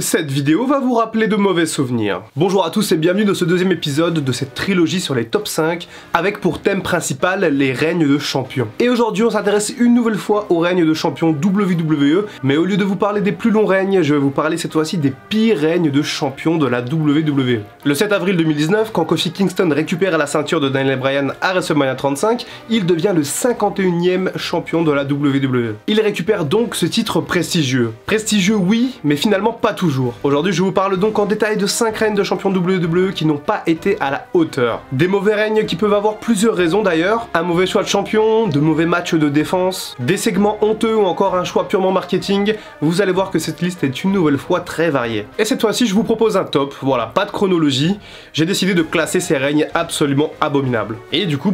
Cette vidéo va vous rappeler de mauvais souvenirs. Bonjour à tous et bienvenue dans ce deuxième épisode de cette trilogie sur les top 5 avec pour thème principal les règnes de champions. Et aujourd'hui on s'intéresse une nouvelle fois aux règnes de champions WWE, mais au lieu de vous parler des plus longs règnes, je vais vous parler cette fois-ci des pires règnes de champions de la WWE. Le 7 avril 2019, quand Kofi Kingston récupère la ceinture de Daniel Bryan à WrestleMania 35, il devient le 51e champion de la WWE. Il récupère donc ce titre prestigieux. Prestigieux oui, mais finalement pas tout. Aujourd'hui je vous parle donc en détail de 5 règnes de champions WWE qui n'ont pas été à la hauteur. Des mauvais règnes qui peuvent avoir plusieurs raisons d'ailleurs, un mauvais choix de champion, de mauvais matchs de défense, des segments honteux ou encore un choix purement marketing. Vous allez voir que cette liste est une nouvelle fois très variée. Et cette fois-ci je vous propose un top, voilà, pas de chronologie, j'ai décidé de classer ces règnes absolument abominables. Et du coup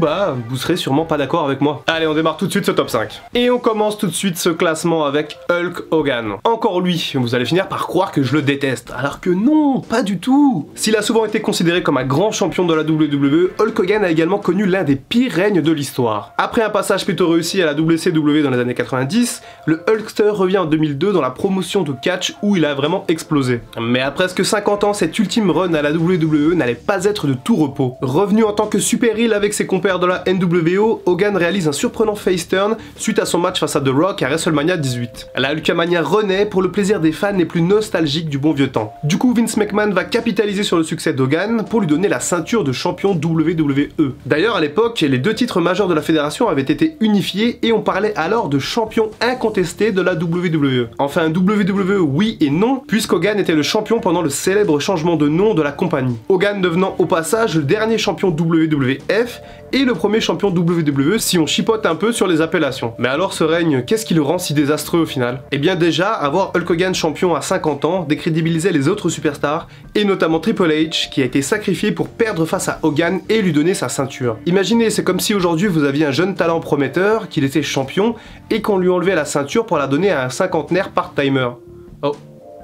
vous serez sûrement pas d'accord avec moi. Allez on démarre tout de suite ce top 5. Et on commence tout de suite ce classement avec Hulk Hogan. Encore lui, vous allez finir par croire que je le déteste, alors que non, pas du tout. S'il a souvent été considéré comme un grand champion de la WWE, Hulk Hogan a également connu l'un des pires règnes de l'histoire. Après un passage plutôt réussi à la WCW dans les années 90, le Hulkster revient en 2002 dans la promotion de catch où il a vraiment explosé. Mais à presque 50 ans, cet ultime run à la WWE n'allait pas être de tout repos. Revenu en tant que super heel avec ses compères de la NWO, Hogan réalise un surprenant face turn suite à son match face à The Rock à WrestleMania 18. La Hulkamania renaît pour le plaisir des fans les plus nostalgiques du bon vieux temps. Du coup, Vince McMahon va capitaliser sur le succès d'Hogan pour lui donner la ceinture de champion WWE. D'ailleurs, à l'époque, les deux titres majeurs de la fédération avaient été unifiés et on parlait alors de champion incontesté de la WWE. Enfin, WWE oui et non, puisqu'Hogan était le champion pendant le célèbre changement de nom de la compagnie. Hogan devenant au passage le dernier champion WWF et le premier champion WWE si on chipote un peu sur les appellations. Mais alors ce règne, qu'est-ce qui le rend si désastreux au final? Eh bien déjà, avoir Hulk Hogan champion à 50 ans décrédibilisait les autres superstars, et notamment Triple H, qui a été sacrifié pour perdre face à Hogan et lui donner sa ceinture. Imaginez, c'est comme si aujourd'hui vous aviez un jeune talent prometteur, qu'il était champion, et qu'on lui enlevait la ceinture pour la donner à un cinquantenaire part-timer. Oh.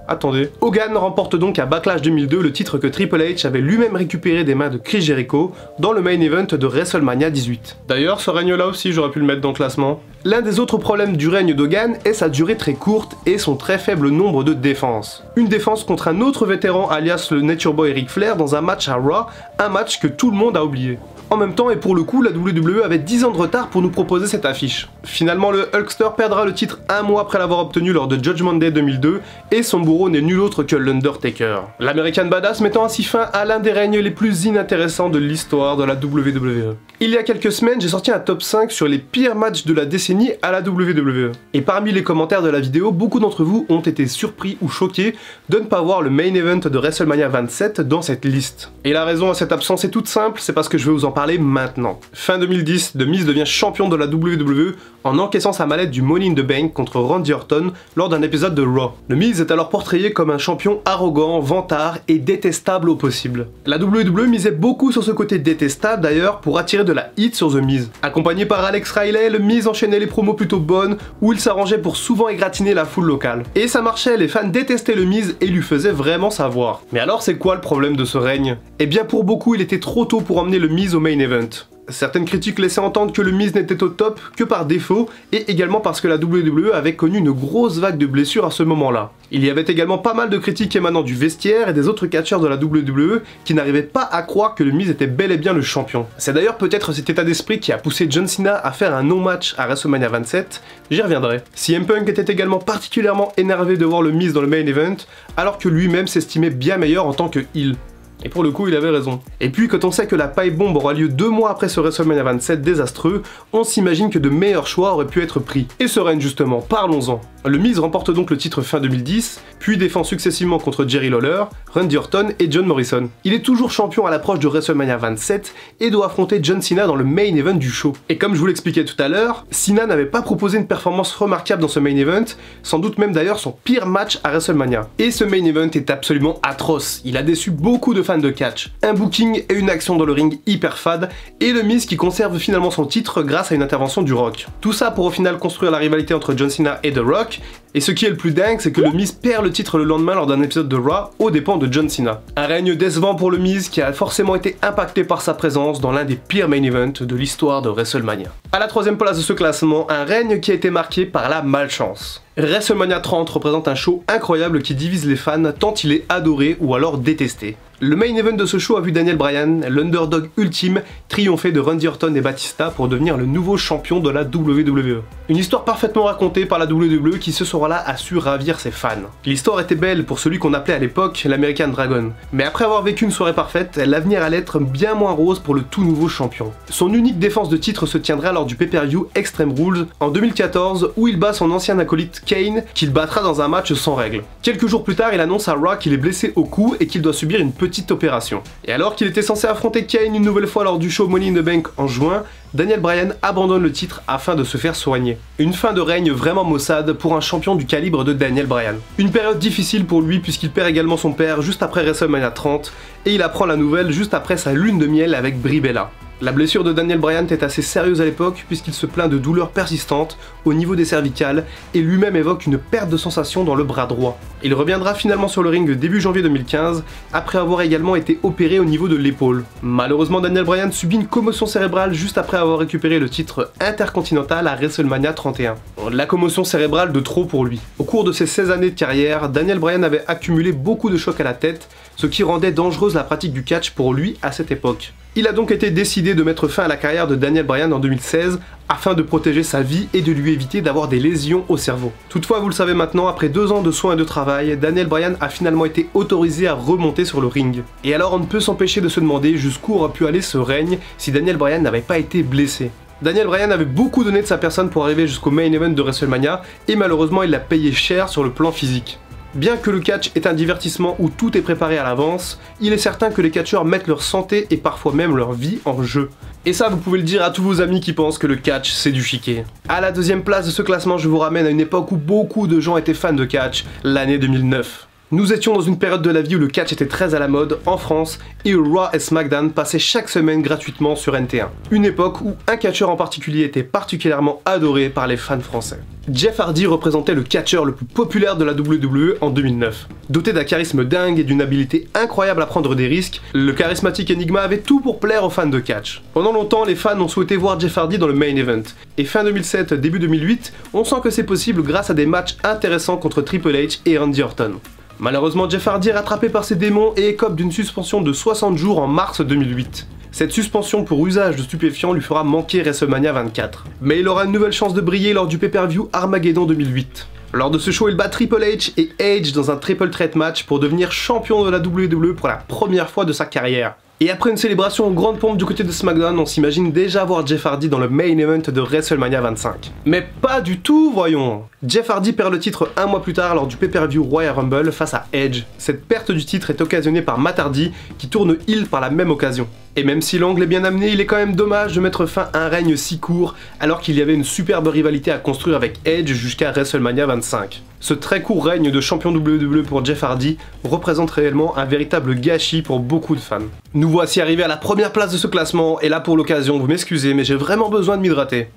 Attendez. Hogan remporte donc à Backlash 2002 le titre que Triple H avait lui-même récupéré des mains de Chris Jericho dans le main event de WrestleMania 18. D'ailleurs, ce règne-là aussi, j'aurais pu le mettre dans le classement. L'un des autres problèmes du règne d'Hogan est sa durée très courte et son très faible nombre de défenses. Une défense contre un autre vétéran alias le Nature Boy Ric Flair dans un match à Raw, un match que tout le monde a oublié. En même temps, et pour le coup, la WWE avait 10 ans de retard pour nous proposer cette affiche. Finalement, le Hulkster perdra le titre un mois après l'avoir obtenu lors de Judgment Day 2002, et son bourreau n'est nul autre que l'Undertaker. L'American Badass mettant ainsi fin à l'un des règnes les plus inintéressants de l'histoire de la WWE. Il y a quelques semaines, j'ai sorti un top 5 sur les pires matchs de la décennie à la WWE. Et parmi les commentaires de la vidéo, beaucoup d'entre vous ont été surpris ou choqués de ne pas voir le main event de WrestleMania 27 dans cette liste. Et la raison à cette absence est toute simple, c'est parce que je vais vous en parler maintenant. Fin 2010, The Miz devient champion de la WWE en encaissant sa mallette du Money in the Bank contre Randy Orton lors d'un épisode de Raw. Le Miz est alors portrayé comme un champion arrogant, vantard et détestable au possible. La WWE misait beaucoup sur ce côté détestable d'ailleurs pour attirer de la hit sur The Miz. Accompagné par Alex Riley, le Miz enchaînait les promos plutôt bonnes où il s'arrangeait pour souvent égratigner la foule locale. Et ça marchait, les fans détestaient le Miz et lui faisaient vraiment savoir. Mais alors c'est quoi le problème de ce règne? Eh bien pour beaucoup il était trop tôt pour emmener le Miz au main event. Certaines critiques laissaient entendre que le Miz n'était au top que par défaut, et également parce que la WWE avait connu une grosse vague de blessures à ce moment-là. Il y avait également pas mal de critiques émanant du vestiaire et des autres catcheurs de la WWE qui n'arrivaient pas à croire que le Miz était bel et bien le champion. C'est d'ailleurs peut-être cet état d'esprit qui a poussé John Cena à faire un non-match à WrestleMania 27, j'y reviendrai. CM Punk était également particulièrement énervé de voir le Miz dans le main event, alors que lui-même s'estimait bien meilleur en tant que heel. Et pour le coup, il avait raison. Et puis, quand on sait que la pipe bomb aura lieu 2 mois après ce WrestleMania 27 désastreux, on s'imagine que de meilleurs choix auraient pu être pris. Et ce règne justement, parlons-en. Le Miz remporte donc le titre fin 2010, puis défend successivement contre Jerry Lawler, Randy Orton et John Morrison. Il est toujours champion à l'approche de WrestleMania 27 et doit affronter John Cena dans le main event du show. Et comme je vous l'expliquais tout à l'heure, Cena n'avait pas proposé une performance remarquable dans ce main event, sans doute même d'ailleurs son pire match à WrestleMania. Et ce main event est absolument atroce, il a déçu beaucoup de fans de catch. Un booking et une action dans le ring hyper fade, et le Miz qui conserve finalement son titre grâce à une intervention du Rock. Tout ça pour au final construire la rivalité entre John Cena et The Rock, et ce qui est le plus dingue, c'est que le Miz perd le titre le lendemain lors d'un épisode de Raw aux dépens de John Cena. Un règne décevant pour le Miz qui a forcément été impacté par sa présence dans l'un des pires main events de l'histoire de WrestleMania. À la 3ème place de ce classement, un règne qui a été marqué par la malchance. WrestleMania 30 représente un show incroyable qui divise les fans tant il est adoré ou alors détesté. Le main event de ce show a vu Daniel Bryan, l'underdog ultime, triompher de Randy Orton et Batista pour devenir le nouveau champion de la WWE. Une histoire parfaitement racontée par la WWE qui ce soir-là a su ravir ses fans. L'histoire était belle pour celui qu'on appelait à l'époque l'American Dragon, mais après avoir vécu une soirée parfaite, l'avenir allait être bien moins rose pour le tout nouveau champion. Son unique défense de titre se tiendra lors du pay-per-view Extreme Rules en 2014 où il bat son ancien acolyte Kane qu'il battra dans un match sans règles. Quelques jours plus tard, il annonce à Raw qu'il est blessé au cou et qu'il doit subir une petite opération. Et alors qu'il était censé affronter Kane une nouvelle fois lors du show Money in the Bank en juin, Daniel Bryan abandonne le titre afin de se faire soigner. Une fin de règne vraiment maussade pour un champion du calibre de Daniel Bryan. Une période difficile pour lui puisqu'il perd également son père juste après WrestleMania 30 et il apprend la nouvelle juste après sa lune de miel avec Brie Bella. La blessure de Daniel Bryan est assez sérieuse à l'époque puisqu'il se plaint de douleurs persistantes au niveau des cervicales et lui-même évoque une perte de sensation dans le bras droit. Il reviendra finalement sur le ring début janvier 2015 après avoir également été opéré au niveau de l'épaule. Malheureusement, Daniel Bryan subit une commotion cérébrale juste après avoir récupéré le titre intercontinental à WrestleMania 31. La commotion cérébrale de trop pour lui. Au cours de ses 16 années de carrière, Daniel Bryan avait accumulé beaucoup de chocs à la tête, ce qui rendait dangereuse la pratique du catch pour lui à cette époque. Il a donc été décidé de mettre fin à la carrière de Daniel Bryan en 2016 afin de protéger sa vie et de lui éviter d'avoir des lésions au cerveau. Toutefois, vous le savez maintenant, après 2 ans de soins et de travail, Daniel Bryan a finalement été autorisé à remonter sur le ring. Et alors on ne peut s'empêcher de se demander jusqu'où aurait pu aller ce règne si Daniel Bryan n'avait pas été blessé. Daniel Bryan avait beaucoup donné de sa personne pour arriver jusqu'au main event de WrestleMania et malheureusement il l'a payé cher sur le plan physique. Bien que le catch est un divertissement où tout est préparé à l'avance, il est certain que les catcheurs mettent leur santé et parfois même leur vie en jeu. Et ça, vous pouvez le dire à tous vos amis qui pensent que le catch c'est du chiquet. À la deuxième place de ce classement, je vous ramène à une époque où beaucoup de gens étaient fans de catch, l'année 2009. Nous étions dans une période de la vie où le catch était très à la mode en France et où Raw et SmackDown passaient chaque semaine gratuitement sur NT1. Une époque où un catcheur en particulier était particulièrement adoré par les fans français. Jeff Hardy représentait le catcheur le plus populaire de la WWE en 2009. Doté d'un charisme dingue et d'une habileté incroyable à prendre des risques, le charismatique Enigma avait tout pour plaire aux fans de catch. Pendant longtemps, les fans ont souhaité voir Jeff Hardy dans le main event. Et fin 2007, début 2008, on sent que c'est possible grâce à des matchs intéressants contre Triple H et Randy Orton. Malheureusement, Jeff Hardy est rattrapé par ses démons et écope d'une suspension de 60 jours en mars 2008. Cette suspension pour usage de stupéfiants lui fera manquer WrestleMania 24. Mais il aura une nouvelle chance de briller lors du pay-per-view Armageddon 2008. Lors de ce show, il bat Triple H et Edge dans un triple threat match pour devenir champion de la WWE pour la première fois de sa carrière. Et après une célébration en grande pompe du côté de SmackDown, on s'imagine déjà voir Jeff Hardy dans le main event de WrestleMania 25. Mais pas du tout, voyons. Jeff Hardy perd le titre un mois plus tard lors du pay-per-view Royal Rumble face à Edge. Cette perte du titre est occasionnée par Matt Hardy qui tourne heel par la même occasion. Et même si l'angle est bien amené, il est quand même dommage de mettre fin à un règne si court alors qu'il y avait une superbe rivalité à construire avec Edge jusqu'à WrestleMania 25. Ce très court règne de champion WWE pour Jeff Hardy représente réellement un véritable gâchis pour beaucoup de fans. Nous voici arrivés à la première place de ce classement et là pour l'occasion, vous m'excusez mais j'ai vraiment besoin de m'hydrater.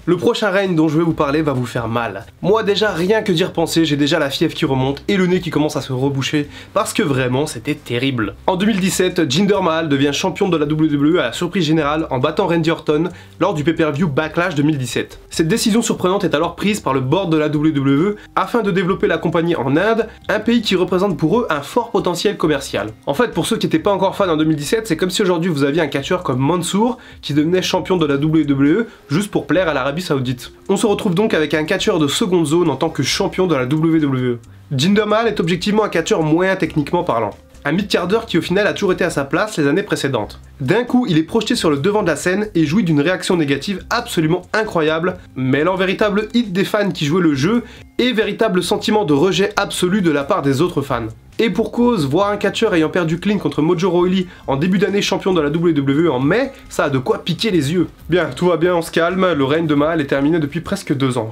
Le prochain règne dont je vais vous parler va vous faire mal. Moi déjà, rien que d'y repenser, j'ai déjà la fièvre qui remonte et le nez qui commence à se reboucher parce que vraiment c'était terrible. En 2017, Jinder Mahal devient champion de la WWE à la surprise générale en battant Randy Orton lors du pay-per-view Backlash 2017. Cette décision surprenante est alors prise par le board de la WWE afin de développer la compagnie en Inde, un pays qui représente pour eux un fort potentiel commercial. En fait, pour ceux qui n'étaient pas encore fans en 2017, c'est comme si aujourd'hui vous aviez un catcheur comme Mansour qui devenait champion de la WWE juste pour plaire à l'Arabie Saoudite. On se retrouve donc avec un catcheur de seconde zone en tant que champion de la WWE. Jinder Mahal est objectivement un catcheur moyen techniquement parlant. Un mid-carder qui au final a toujours été à sa place les années précédentes. D'un coup, il est projeté sur le devant de la scène et jouit d'une réaction négative absolument incroyable, mêlant véritable hit des fans qui jouaient le jeu et véritable sentiment de rejet absolu de la part des autres fans. Et pour cause, voir un catcheur ayant perdu clean contre Mojo Rawley en début d'année champion de la WWE en mai, ça a de quoi piquer les yeux. Bien, tout va bien, on se calme, le règne de Mahal est terminé depuis presque 2 ans.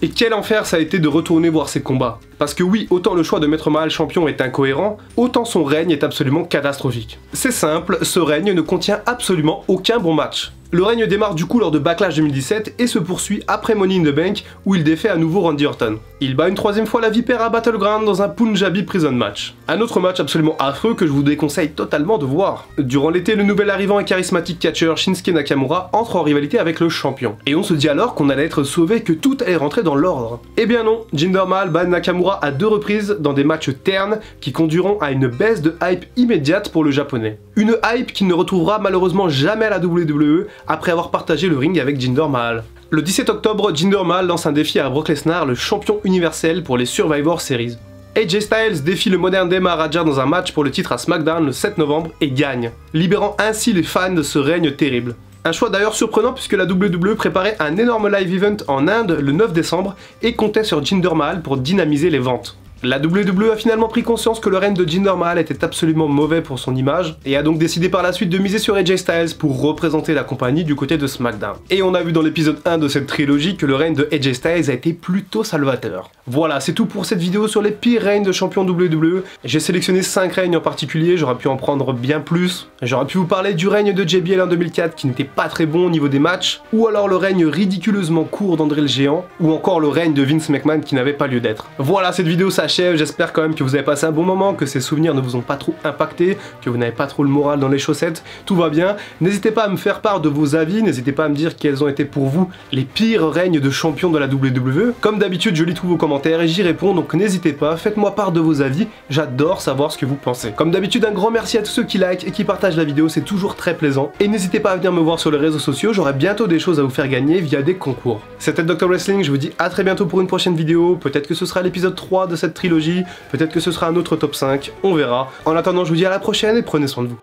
Et quel enfer ça a été de retourner voir ces combats. Parce que oui, autant le choix de Maître Mahal champion est incohérent, autant son règne est absolument catastrophique. C'est simple, ce règne ne contient absolument aucun bon match. Le règne démarre du coup lors de Backlash 2017 et se poursuit après Money in the Bank où il défait à nouveau Randy Orton. Il bat une troisième fois la Vipère à Battleground dans un Punjabi Prison Match. Un autre match absolument affreux que je vous déconseille totalement de voir. Durant l'été, le nouvel arrivant et charismatique catcheur Shinsuke Nakamura entre en rivalité avec le champion. Et on se dit alors qu'on allait être sauvé, que tout allait rentrer dans l'ordre. Eh bien non, Jinder Mahal bat Nakamura à 2 reprises dans des matchs ternes qui conduiront à une baisse de hype immédiate pour le japonais. Une hype qu'il ne retrouvera malheureusement jamais à la WWE après avoir partagé le ring avec Jinder Mahal. Le 17 octobre, Jinder Mahal lance un défi à Brock Lesnar, le champion universel pour les Survivor Series. AJ Styles défie le moderne Day Maharaja dans un match pour le titre à SmackDown le 7 novembre et gagne, libérant ainsi les fans de ce règne terrible. Un choix d'ailleurs surprenant puisque la WWE préparait un énorme live event en Inde le 9 décembre et comptait sur Jinder Mahal pour dynamiser les ventes. La WWE a finalement pris conscience que le règne de Jinder Mahal était absolument mauvais pour son image et a donc décidé par la suite de miser sur AJ Styles pour représenter la compagnie du côté de SmackDown. Et on a vu dans l'épisode 1 de cette trilogie que le règne de AJ Styles a été plutôt salvateur. Voilà, c'est tout pour cette vidéo sur les pires règnes de champion WWE. J'ai sélectionné 5 règnes en particulier, j'aurais pu en prendre bien plus. J'aurais pu vous parler du règne de JBL en 2004 qui n'était pas très bon au niveau des matchs, ou alors le règne ridiculeusement court d'André le Géant, ou encore le règne de Vince McMahon qui n'avait pas lieu d'être. Voilà, cette vidéo s'achève. J'espère quand même que vous avez passé un bon moment, que ces souvenirs ne vous ont pas trop impacté, que vous n'avez pas trop le moral dans les chaussettes, tout va bien. N'hésitez pas à me faire part de vos avis, n'hésitez pas à me dire quels ont été pour vous les pires règnes de champion de la WWE. Comme d'habitude, je lis tous vos commentaires et j'y réponds, donc n'hésitez pas, faites-moi part de vos avis, j'adore savoir ce que vous pensez. Comme d'habitude, un grand merci à tous ceux qui likent et qui partagent la vidéo, c'est toujours très plaisant. Et n'hésitez pas à venir me voir sur les réseaux sociaux, j'aurai bientôt des choses à vous faire gagner via des concours. C'était Dr Wrestling, je vous dis à très bientôt pour une prochaine vidéo, peut-être que ce sera l'épisode 3 de cette trilogie, peut-être que ce sera un autre top 5, on verra. En attendant, je vous dis à la prochaine et prenez soin de vous.